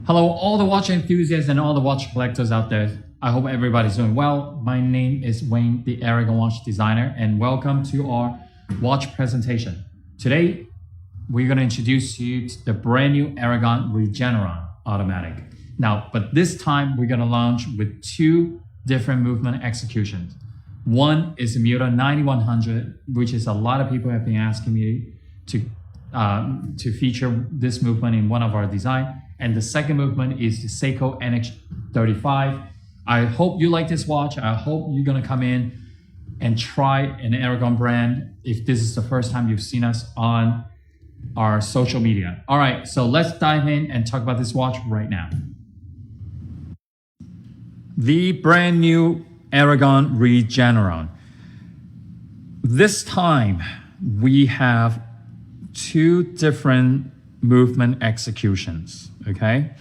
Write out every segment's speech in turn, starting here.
Hello, all the watch enthusiasts and all the watch collectors out there. I hope everybody's doing well. My name is Wayne, the Aragon watch designer, and welcome to our watch presentation. Today, we're going to introduce you to the brand new Aragon Regeneron Automatic. Now, but this time we're going to launch with two different movement executions. One is the Miyota 9100, which is a lot of people have been asking me to feature this movement in one of our design. And the second movement is the Seiko NH35. I hope you like this watch. I hope you're gonna come in and try an Aragon brand if this is the first time you've seen us on our social media. All right, so let's dive in and talk about this watch right now. The brand new Aragon Regeneron. This time we have two different movement executions, okay?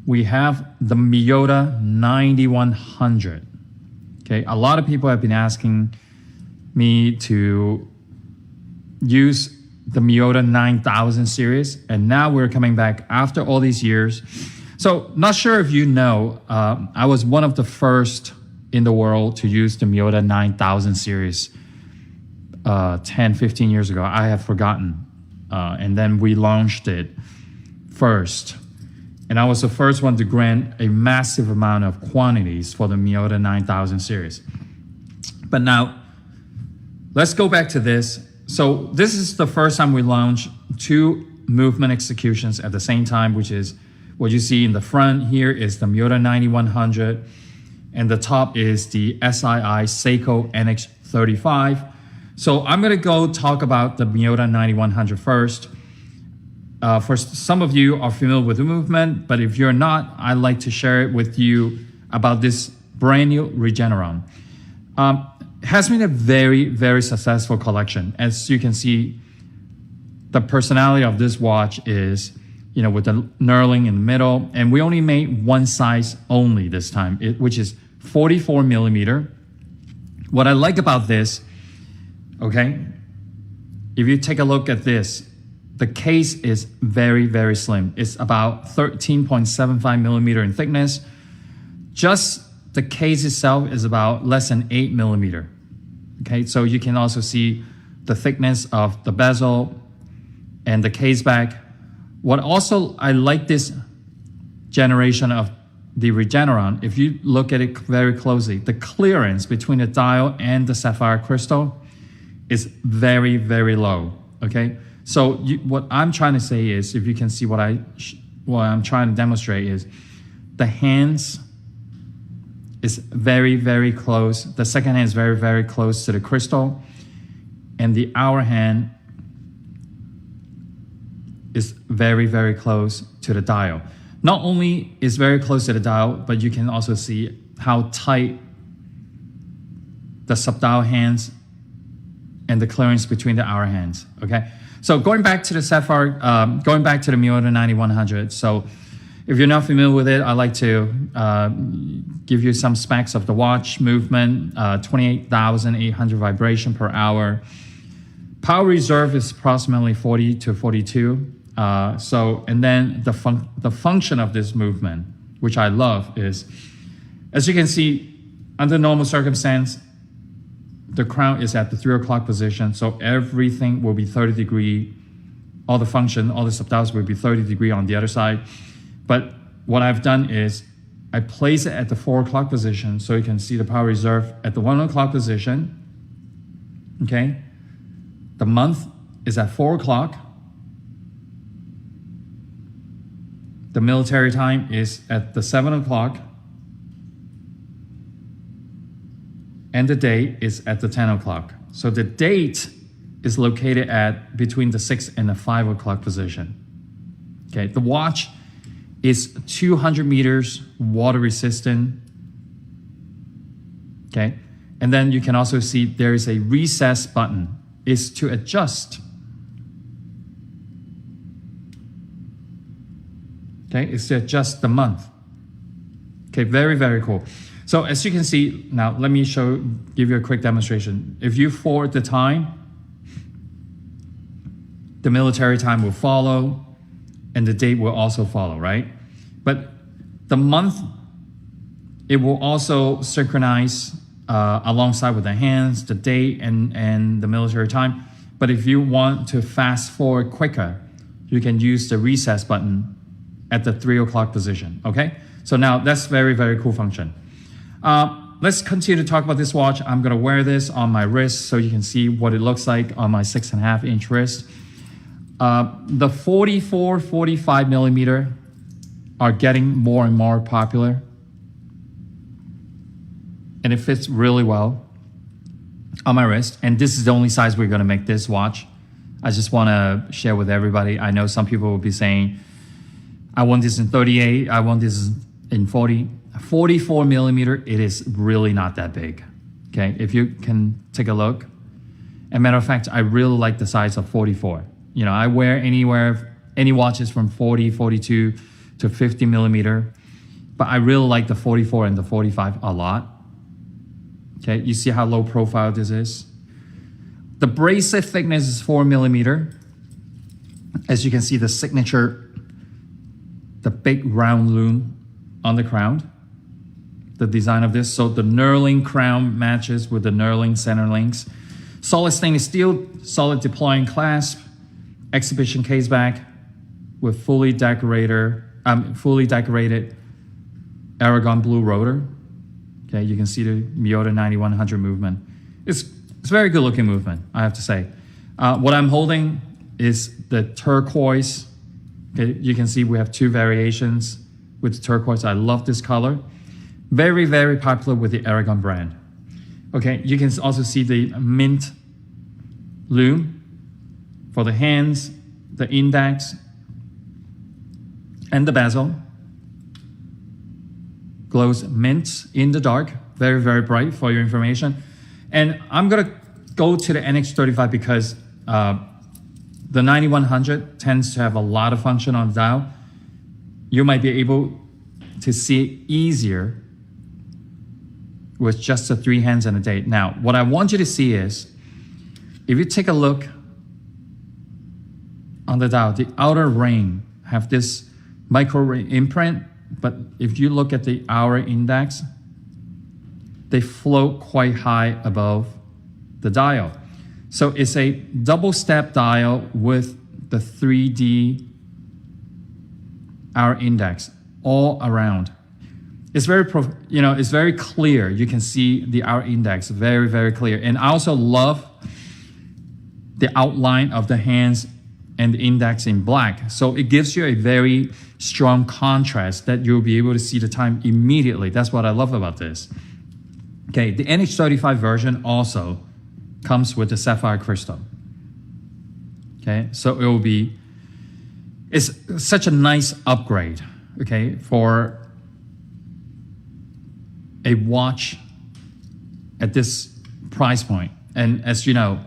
We have the Miyota 9100, okay? A lot of people have been asking me to use the Miyota 9000 series, and now we're coming back after all these years. So not sure if you know, I was one of the first in the world to use the Miyota 9000 series 10, 15 years ago. I have forgotten. And then we launched it first. And I was the first one to grant a massive amount of quantities for the Miyota 9000 series. But now, let's go back to this. So this is the first time we launched two movement executions at the same time, which is what you see in the front here is the Miyota 9100, and the top is the SII Seiko NH35. So I'm gonna go talk about the Miyota 9100 first. For some of you are familiar with the movement, but if you're not, I'd like to share it with you about this brand new Regeneron. It has been a very, very successful collection. As you can see, the personality of this watch is, you know, with the knurling in the middle, and we only made one size only this time, which is 44 millimeter. What I like about this, okay, if you take a look at this, the case is very, very slim. It's about 13.75 millimeter in thickness. Just the case itself is about less than 8 millimeter. Okay, so you can also see the thickness of the bezel and the case back. What also I like this generation of the Regeneron, if you look at it very closely, the clearance between the dial and the sapphire crystal is very, very low, okay? So what I'm trying to say is, if you can see what I'm trying to demonstrate is, the hands is very, very close. The second hand is very, very close to the crystal, and the hour hand is very, very close to the dial. Not only is very close to the dial, but you can also see how tight the subdial hands and the clearance between the hour hands, okay? So going back to the sapphire, going back to the Miyota 9100. So if you're not familiar with it, I like to give you some specs of the watch movement, 28,800 vibration per hour. Power reserve is approximately 40 to 42. And then the function of this movement, which I love, is, as you can see, under normal circumstance, the crown is at the 3 o'clock position, so everything will be 30 degree. All the function, all the subdials will be 30 degree on the other side. But what I've done is I place it at the 4 o'clock position, so you can see the power reserve at the 1 o'clock position. Okay, the month is at 4 o'clock. The military time is at the 7 o'clock. And the date is at the 10 o'clock. So the date is located at between the 6 and the 5 o'clock position. Okay, the watch is 200 meters water resistant. Okay, and then you can also see there is a recess button. It's to adjust. Okay, it's to adjust the month. Okay, very, very cool. So as you can see, now let me give you a quick demonstration. If you forward the time, the military time will follow, and the date will also follow, right? But the month, it will also synchronize alongside with the hands, the date, and the military time. But if you want to fast forward quicker, you can use the recess button at the 3 o'clock position, okay? So now that's very, very cool function. Let's continue to talk about this watch. I'm gonna wear this on my wrist so you can see what it looks like on my 6.5-inch wrist. The 44, 45 millimeter are getting more and more popular. And it fits really well on my wrist. And this is the only size we're gonna make this watch. I just wanna share with everybody. I know some people will be saying, I want this in 38, I want this in 40. 44 millimeter, it is really not that big, okay? If you can take a look. As a matter of fact, I really like the size of 44. You know, I wear any watches from 40, 42 to 50 millimeter, but I really like the 44 and the 45 a lot. Okay, you see how low profile this is? The bracelet thickness is 4 millimeter. As you can see, the signature, the big round loom on the crown, the design of this. So the knurling crown matches with the knurling center links. Solid stainless steel, solid deploying clasp, exhibition case back with fully decorated Aragon blue rotor. Okay, you can see the Miyota 9100 movement. It's very good looking movement, I have to say. What I'm holding is the turquoise. Okay, you can see we have two variations with the turquoise. I love this color. Very, very popular with the Aragon brand. Okay, you can also see the mint loom for the hands, the index, and the bezel. Glows mint in the dark, very, very bright for your information. And I'm gonna go to the NH35 because the 9100 tends to have a lot of function on the dial. You might be able to see it easier with just the 3 hands and a date. Now, what I want you to see is, if you take a look on the dial, the outer ring have this micro ring imprint, but if you look at the hour index, they float quite high above the dial. So it's a double step dial with the 3D hour index all around. It's very, it's very clear. You can see the hour index very, very clear. And I also love the outline of the hands and the index in black. So it gives you a very strong contrast that you'll be able to see the time immediately. That's what I love about this. Okay, the NH35 version also comes with the sapphire crystal. Okay, so it will be, it's such a nice upgrade, okay, for a watch at this price point. And as you know,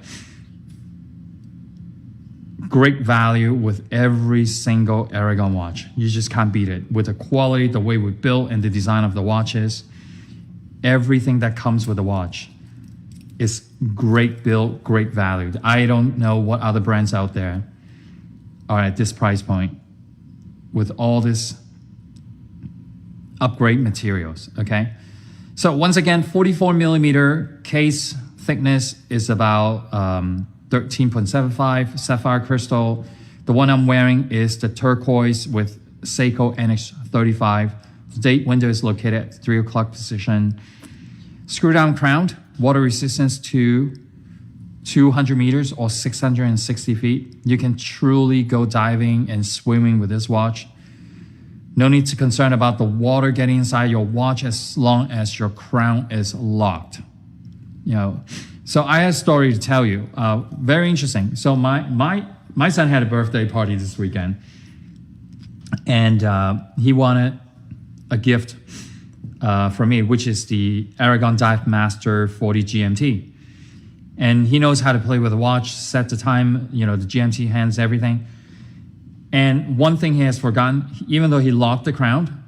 great value with every single Aragon watch. You just can't beat it. With the quality, the way we built, and the design of the watches, everything that comes with the watch is great build, great value. I don't know what other brands out there are at this price point with all this upgrade materials, okay? So once again, 44 millimeter case thickness is about 13.75 sapphire crystal. The one I'm wearing is the turquoise with Seiko NH35. The date window is located at 3 o'clock position. Screw down crown, water resistance to 200 meters or 660 feet. You can truly go diving and swimming with this watch. No need to concern about the water getting inside your watch as long as your crown is locked. So I have a story to tell you. Very interesting. So my son had a birthday party this weekend, and he wanted a gift for me, which is the Aragon Dive Master 40 GMT. And he knows how to play with the watch, set the time, the GMT hands, everything. And one thing he has forgotten, even though he locked the crown,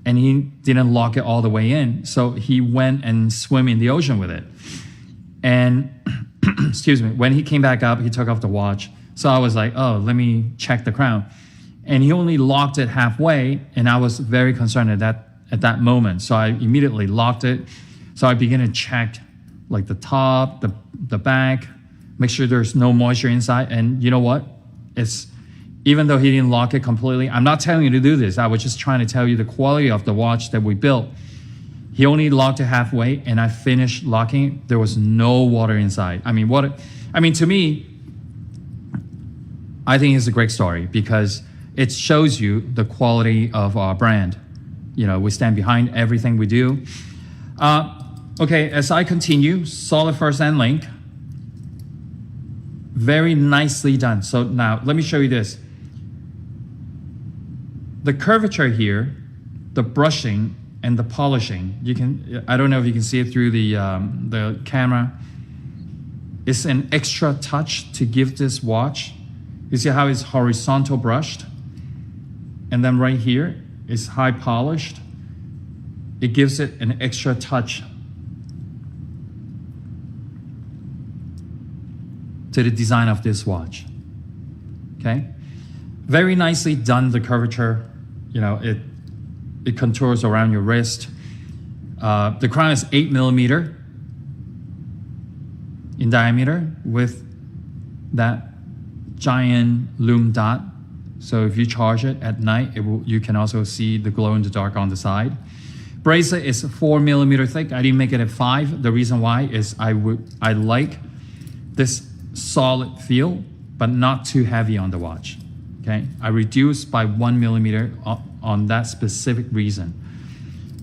and he didn't lock it all the way in, so he went and swam in the ocean with it. And, excuse me, when he came back up, he took off the watch. So I was like, oh, let me check the crown. and he only locked it halfway, and I was very concerned at that moment. So I immediately locked it. So I began to check like the top, the back, make sure there's no moisture inside. And you know what? Even though he didn't lock it completely, I'm not telling you to do this. I was just trying to tell you the quality of the watch that we built. He only locked it halfway, and I finished locking it. There was no water inside. To me, I think it's a great story because it shows you the quality of our brand. We stand behind everything we do. Okay, as I continue, solid first end link. Very nicely done. So now let me show you this. The curvature here, the brushing and the polishing, I don't know if you can see it through the camera. It's an extra touch to give this watch. You see how it's horizontal brushed? And then right here, it's high polished. It gives it an extra touch to the design of this watch. Okay? Very nicely done, the curvature. It contours around your wrist. The crown is 8 millimeter in diameter with that giant lume dot. So if you charge it at night, you can also see the glow in the dark on the side. Bracelet is 4 millimeter thick. I didn't make it at 5. The reason why is I like this solid feel, but not too heavy on the watch. Okay, I reduced by 1 millimeter on that specific reason.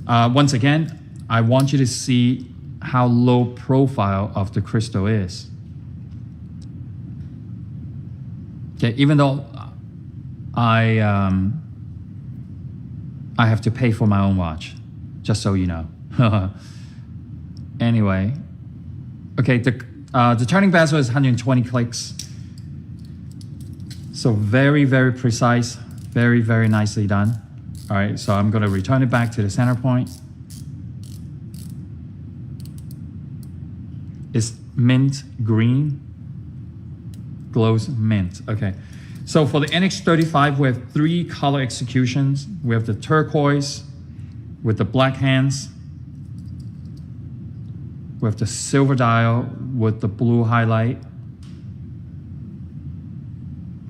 Once again, I want you to see how low profile of the crystal is. Okay, even though I have to pay for my own watch, just so you know. Anyway, okay, the turning bezel is 120 clicks. So very, very precise, very, very nicely done. All right, so I'm gonna return it back to the center point. It's mint green, glows mint. Okay, so for the NH35, we have 3 color executions. We have the turquoise with the black hands. We have the silver dial with the blue highlight.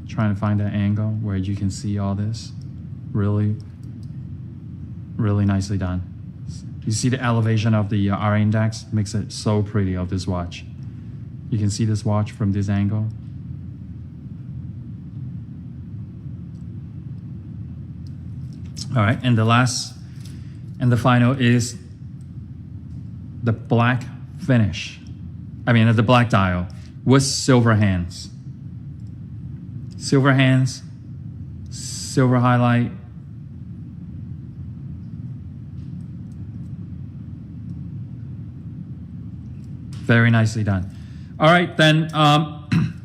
Trying to find that angle where you can see all this. Really, really nicely done. You see the elevation of the R index makes it so pretty of this watch. You can see this watch from this angle. All right, and the last and the final is the black finish. The black dial with silver hands. Silver hands, silver highlight. Very nicely done. All right, then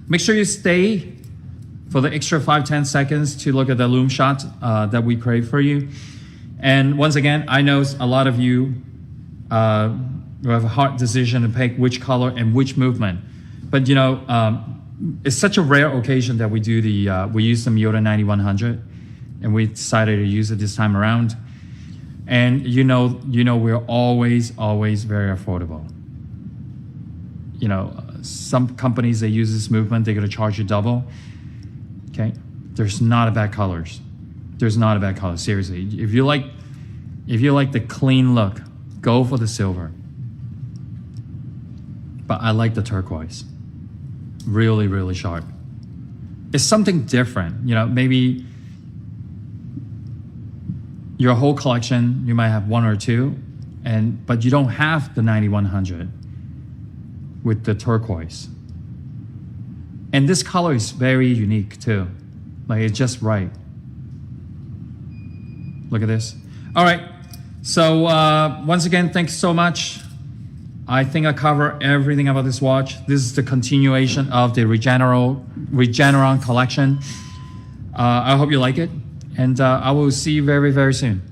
make sure you stay for the extra 5-10 seconds to look at the lume shot that we create for you. And once again, I know a lot of you have a hard decision to pick which color and which movement. But it's such a rare occasion that we use the Miyota 9100, and we decided to use it this time around. And we're always very affordable. Some companies that use this movement, they're gonna charge you double. Okay, there's not a bad colors. There's not a bad color. Seriously, if you like the clean look, go for the silver. But I like the turquoise. Really, really sharp. It's something different. Maybe your whole collection, you might have 1 or 2, but you don't have the 9100 with the turquoise. And this color is very unique too. It's just right. Look at this. All right. So once again, thanks so much. I think I cover everything about this watch. This is the continuation of the Regeneron collection. I hope you like it, and I will see you very, very soon.